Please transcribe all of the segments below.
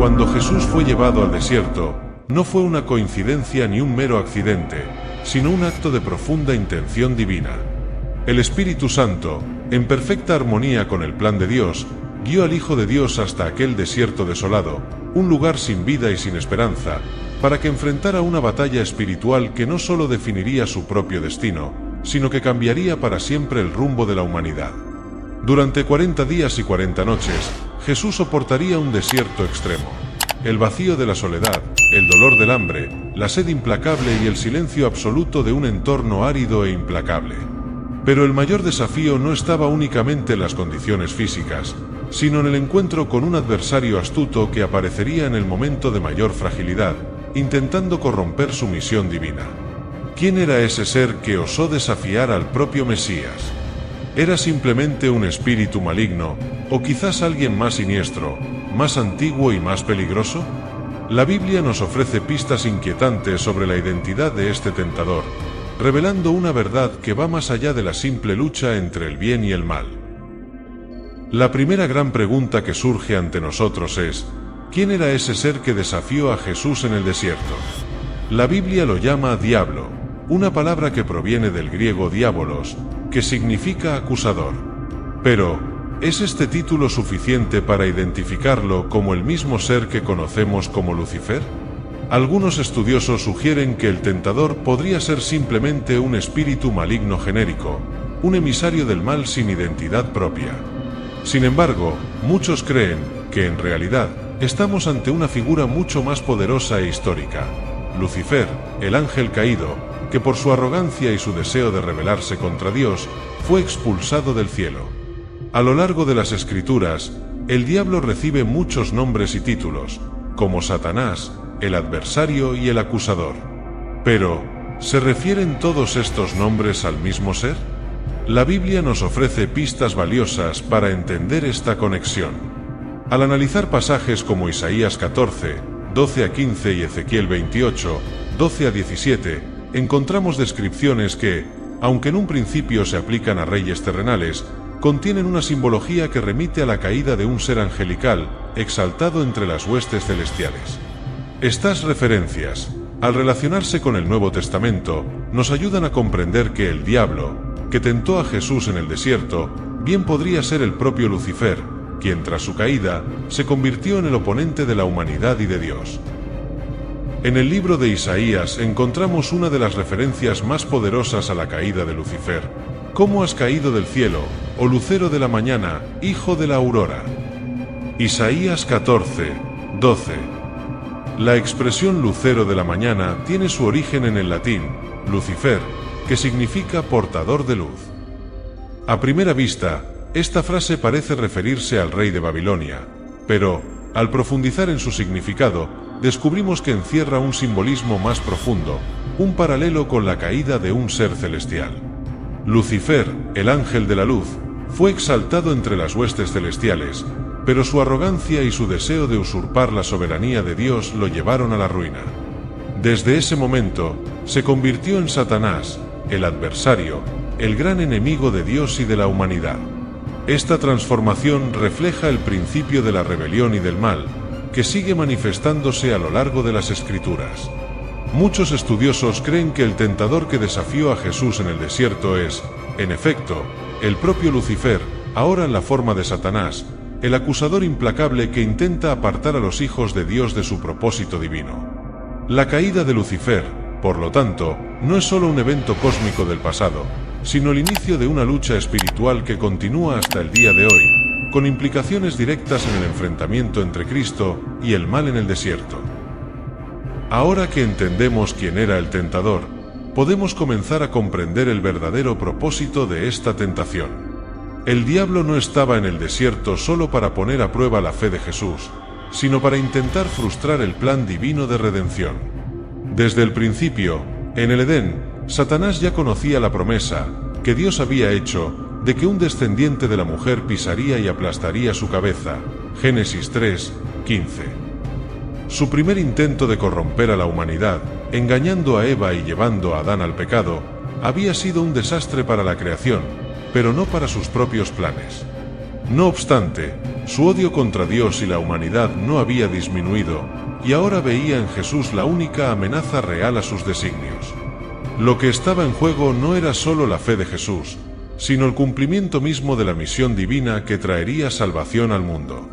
Cuando Jesús fue llevado al desierto, no fue una coincidencia ni un mero accidente, sino un acto de profunda intención divina. El Espíritu Santo, en perfecta armonía con el plan de Dios, guió al Hijo de Dios hasta aquel desierto desolado, un lugar sin vida y sin esperanza, para que enfrentara una batalla espiritual que no solo definiría su propio destino, sino que cambiaría para siempre el rumbo de la humanidad. Durante 40 días y 40 noches, Jesús soportaría un desierto extremo. El vacío de la soledad, el dolor del hambre, la sed implacable y el silencio absoluto de un entorno árido e implacable. Pero el mayor desafío no estaba únicamente en las condiciones físicas, sino en el encuentro con un adversario astuto que aparecería en el momento de mayor fragilidad, intentando corromper su misión divina. ¿Quién era ese ser que osó desafiar al propio Mesías? ¿Era simplemente un espíritu maligno, o quizás alguien más siniestro, más antiguo y más peligroso? La Biblia nos ofrece pistas inquietantes sobre la identidad de este tentador, revelando una verdad que va más allá de la simple lucha entre el bien y el mal. La primera gran pregunta que surge ante nosotros es: ¿quién era ese ser que desafió a Jesús en el desierto? La Biblia lo llama diablo, una palabra que proviene del griego diabolos, que significa acusador. Pero, ¿es este título suficiente para identificarlo como el mismo ser que conocemos como Lucifer? Algunos estudiosos sugieren que el tentador podría ser simplemente un espíritu maligno genérico, un emisario del mal sin identidad propia. Sin embargo, muchos creen que en realidad estamos ante una figura mucho más poderosa e histórica, Lucifer, el ángel caído, que por su arrogancia y su deseo de rebelarse contra Dios, fue expulsado del cielo. A lo largo de las Escrituras, el diablo recibe muchos nombres y títulos, como Satanás, el adversario y el acusador. Pero, ¿se refieren todos estos nombres al mismo ser? La Biblia nos ofrece pistas valiosas para entender esta conexión. Al analizar pasajes como Isaías 14, 12 a 15 y Ezequiel 28, 12 a 17, encontramos descripciones que, aunque en un principio se aplican a reyes terrenales, contienen una simbología que remite a la caída de un ser angelical, exaltado entre las huestes celestiales. Estas referencias, al relacionarse con el Nuevo Testamento, nos ayudan a comprender que el diablo, que tentó a Jesús en el desierto, bien podría ser el propio Lucifer, quien tras su caída, se convirtió en el oponente de la humanidad y de Dios. En el libro de Isaías encontramos una de las referencias más poderosas a la caída de Lucifer. ¿Cómo has caído del cielo, oh lucero de la mañana, hijo de la aurora? Isaías 14, 12. La expresión lucero de la mañana tiene su origen en el latín, Lucifer, que significa portador de luz. A primera vista, esta frase parece referirse al rey de Babilonia, pero, al profundizar en su significado, descubrimos que encierra un simbolismo más profundo, un paralelo con la caída de un ser celestial. Lucifer, el ángel de la luz, fue exaltado entre las huestes celestiales, pero su arrogancia y su deseo de usurpar la soberanía de Dios lo llevaron a la ruina. Desde ese momento, se convirtió en Satanás, el adversario, el gran enemigo de Dios y de la humanidad. Esta transformación refleja el principio de la rebelión y del mal, que sigue manifestándose a lo largo de las Escrituras. Muchos estudiosos creen que el tentador que desafió a Jesús en el desierto es, en efecto, el propio Lucifer, ahora en la forma de Satanás, el acusador implacable que intenta apartar a los hijos de Dios de su propósito divino. La caída de Lucifer, por lo tanto, no es solo un evento cósmico del pasado, sino el inicio de una lucha espiritual que continúa hasta el día de hoy, con implicaciones directas en el enfrentamiento entre Cristo y el mal en el desierto. Ahora que entendemos quién era el tentador, podemos comenzar a comprender el verdadero propósito de esta tentación. El diablo no estaba en el desierto solo para poner a prueba la fe de Jesús, sino para intentar frustrar el plan divino de redención. Desde el principio, en el Edén, Satanás ya conocía la promesa que Dios había hecho de que un descendiente de la mujer pisaría y aplastaría su cabeza. Génesis 3, 15. Su primer intento de corromper a la humanidad, engañando a Eva y llevando a Adán al pecado, había sido un desastre para la creación, pero no para sus propios planes. No obstante, su odio contra Dios y la humanidad no había disminuido, y ahora veía en Jesús la única amenaza real a sus designios. Lo que estaba en juego no era solo la fe de Jesús, sino el cumplimiento mismo de la misión divina que traería salvación al mundo.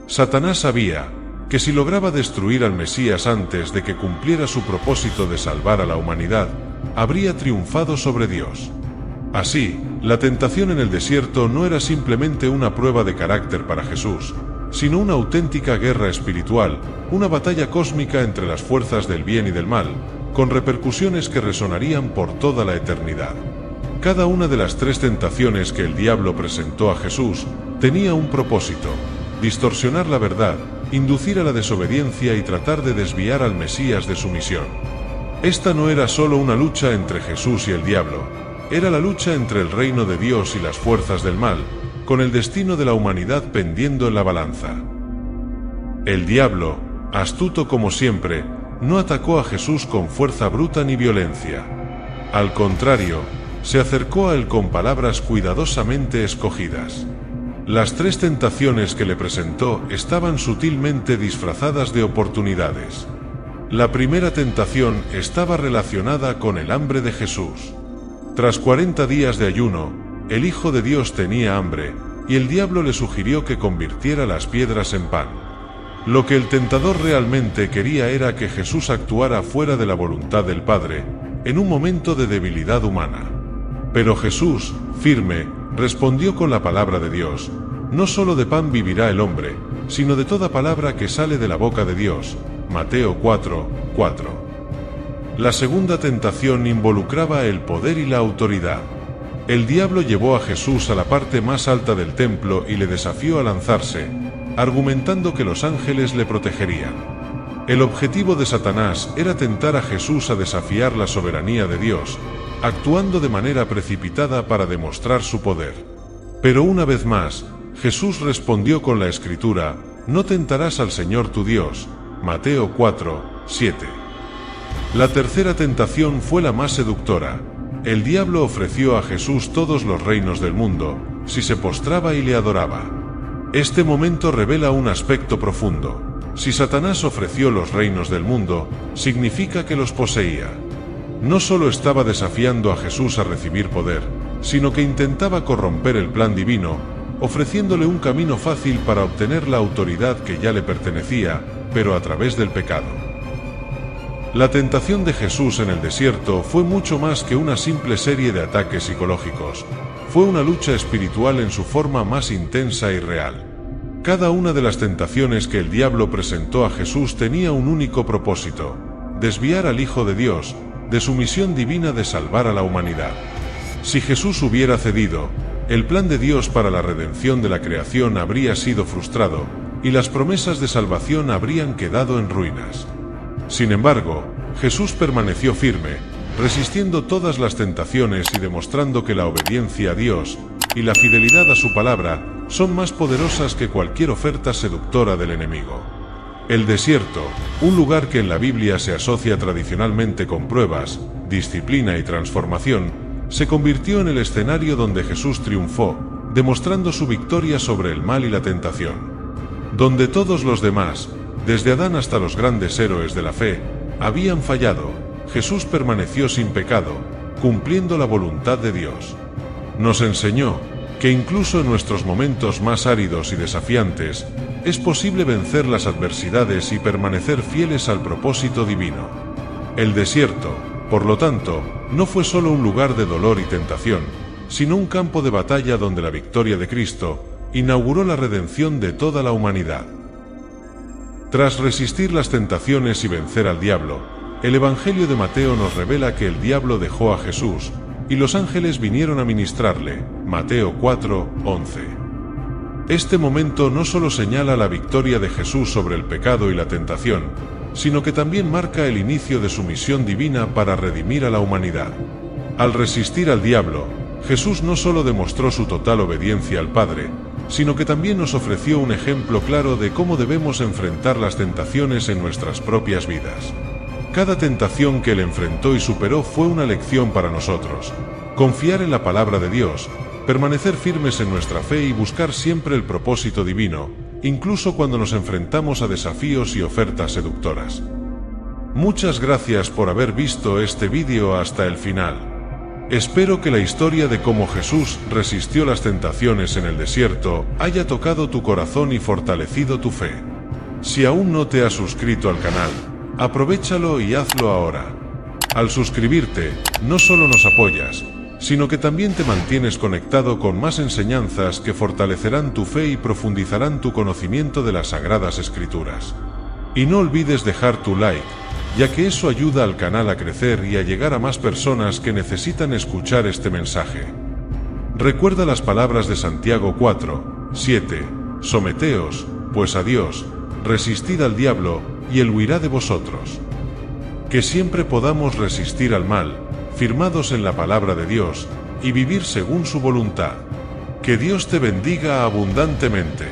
Satanás sabía que si lograba destruir al Mesías antes de que cumpliera su propósito de salvar a la humanidad, habría triunfado sobre Dios. Así, la tentación en el desierto no era simplemente una prueba de carácter para Jesús, sino una auténtica guerra espiritual, una batalla cósmica entre las fuerzas del bien y del mal, con repercusiones que resonarían por toda la eternidad. Cada una de las 3 tentaciones que el diablo presentó a Jesús tenía un propósito: distorsionar la verdad, inducir a la desobediencia y tratar de desviar al Mesías de su misión. Esta no era solo una lucha entre Jesús y el diablo, era la lucha entre el reino de Dios y las fuerzas del mal, con el destino de la humanidad pendiendo en la balanza. El diablo, astuto como siempre, no atacó a Jesús con fuerza bruta ni violencia. Al contrario, se acercó a él con palabras cuidadosamente escogidas. Las 3 tentaciones que le presentó estaban sutilmente disfrazadas de oportunidades. La primera tentación estaba relacionada con el hambre de Jesús. Tras 40 días de ayuno, el Hijo de Dios tenía hambre, y el diablo le sugirió que convirtiera las piedras en pan. Lo que el tentador realmente quería era que Jesús actuara fuera de la voluntad del Padre, en un momento de debilidad humana. Pero Jesús, firme, respondió con la palabra de Dios: no solo de pan vivirá el hombre, sino de toda palabra que sale de la boca de Dios. Mateo 4:4. La segunda tentación involucraba el poder y la autoridad. El diablo llevó a Jesús a la parte más alta del templo y le desafió a lanzarse, argumentando que los ángeles le protegerían. El objetivo de Satanás era tentar a Jesús a desafiar la soberanía de Dios, actuando de manera precipitada para demostrar su poder. Pero una vez más, Jesús respondió con la Escritura: no tentarás al Señor tu Dios. Mateo 4:7. La tercera tentación fue la más seductora. El diablo ofreció a Jesús todos los reinos del mundo, si se postraba y le adoraba. Este momento revela un aspecto profundo. Si Satanás ofreció los reinos del mundo, significa que los poseía. No solo estaba desafiando a Jesús a recibir poder, sino que intentaba corromper el plan divino, ofreciéndole un camino fácil para obtener la autoridad que ya le pertenecía, pero a través del pecado. La tentación de Jesús en el desierto fue mucho más que una simple serie de ataques psicológicos. Fue una lucha espiritual en su forma más intensa y real. Cada una de las tentaciones que el diablo presentó a Jesús tenía un único propósito: desviar al Hijo de Dios de su misión divina de salvar a la humanidad. Si Jesús hubiera cedido, el plan de Dios para la redención de la creación habría sido frustrado, y las promesas de salvación habrían quedado en ruinas. Sin embargo, Jesús permaneció firme, resistiendo todas las tentaciones y demostrando que la obediencia a Dios y la fidelidad a su palabra son más poderosas que cualquier oferta seductora del enemigo. El desierto, un lugar que en la Biblia se asocia tradicionalmente con pruebas, disciplina y transformación, se convirtió en el escenario donde Jesús triunfó, demostrando su victoria sobre el mal y la tentación. Donde todos los demás, desde Adán hasta los grandes héroes de la fe, habían fallado, Jesús permaneció sin pecado, cumpliendo la voluntad de Dios. Nos enseñó que incluso en nuestros momentos más áridos y desafiantes, es posible vencer las adversidades y permanecer fieles al propósito divino. El desierto, por lo tanto, no fue solo un lugar de dolor y tentación, sino un campo de batalla donde la victoria de Cristo inauguró la redención de toda la humanidad. Tras resistir las tentaciones y vencer al diablo, el Evangelio de Mateo nos revela que el diablo dejó a Jesús, y los ángeles vinieron a ministrarle. Mateo 4:11. Este momento no solo señala la victoria de Jesús sobre el pecado y la tentación, sino que también marca el inicio de su misión divina para redimir a la humanidad. Al resistir al diablo, Jesús no solo demostró su total obediencia al Padre, sino que también nos ofreció un ejemplo claro de cómo debemos enfrentar las tentaciones en nuestras propias vidas. Cada tentación que él enfrentó y superó fue una lección para nosotros. Confiar en la palabra de Dios, permanecer firmes en nuestra fe y buscar siempre el propósito divino, incluso cuando nos enfrentamos a desafíos y ofertas seductoras. Muchas gracias por haber visto este vídeo hasta el final. Espero que la historia de cómo Jesús resistió las tentaciones en el desierto haya tocado tu corazón y fortalecido tu fe. Si aún no te has suscrito al canal, aprovéchalo y hazlo ahora. Al suscribirte, no solo nos apoyas, sino que también te mantienes conectado con más enseñanzas que fortalecerán tu fe y profundizarán tu conocimiento de las Sagradas Escrituras. Y no olvides dejar tu like, ya que eso ayuda al canal a crecer y a llegar a más personas que necesitan escuchar este mensaje. Recuerda las palabras de Santiago 4:7, someteos, pues a Dios, resistid al diablo, y él huirá de vosotros. Que siempre podamos resistir al mal, firmados en la palabra de Dios, y vivir según su voluntad. Que Dios te bendiga abundantemente.